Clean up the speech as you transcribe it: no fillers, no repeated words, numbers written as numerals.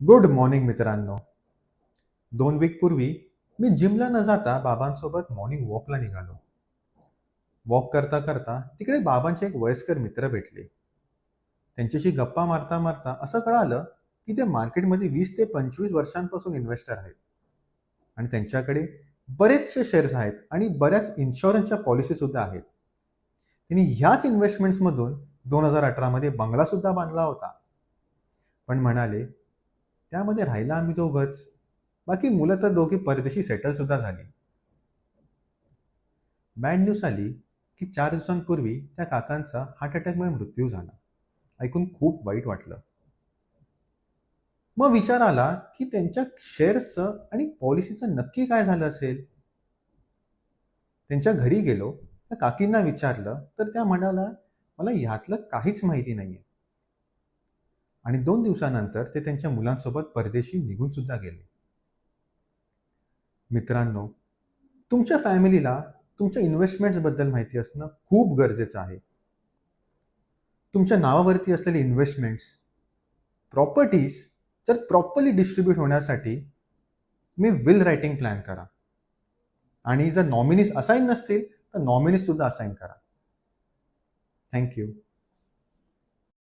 Good morning मित्रांनो. 2 weak पूर्वी मी जिमला न जाता बाबांसोबत मॉर्निंग वॉकला निघालो. वॉक करता करता तिकडे बाबांचे एक वयस्कर मित्र भेटले. त्यांच्याशी गप्पा मारता मारता असं कळालं की ते मार्केटमध्ये 20 ते 25 वर्षांपासून इन्व्हेस्टर आहेत आणि त्यांच्याकडे बरेचसे शेअर्स आहेत आणि बऱ्याच इन्शुरन्सच्या पॉलिसी सुद्धा आहेत. त्यांनी ह्याच इन्व्हेस्टमेंट्समधून 2018 मध्ये बंगला सुद्धा बांधला होता. पण म्हणाले, त्यामध्ये राहिला आम्ही दोघंच. बाकी मुलं तर दोघी परदेशी सेटल सुद्धा झाली. बॅड न्यूज आली की 4 दिवसांपूर्वी त्या काकांचा हार्ट अटॅकमुळे मृत्यू झाला. ऐकून खूप वाईट वाटलं. मग विचार आला की त्यांच्या शेअर्सचं आणि पॉलिसीचं नक्की काय झालं असेल. त्यांच्या घरी गेलो, त्या काकींना विचारलं तर त्या म्हणाला, मला ह्यातलं काहीच माहिती नाहीये. आणि 2 दिवसानंतर ते त्यांच्या मुलांसोबत परदेशी निघून सुद्धा गेले. मित्रांनो, तुमच्या फॅमिलीला तुमच्या इन्व्हेस्टमेंट्सबद्दल माहिती असणं खूप गरजेचं आहे. तुमच्या नावावरती असलेले इन्व्हेस्टमेंट्स, प्रॉपर्टीज जर प्रॉपरली डिस्ट्रीब्यूट होण्यासाठी तुम्ही विल रायटिंग प्लॅन करा. आणि जर नॉमिनीज असाईन नसतील तर नॉमिनीज सुद्धा असाईन करा. थँक्यू.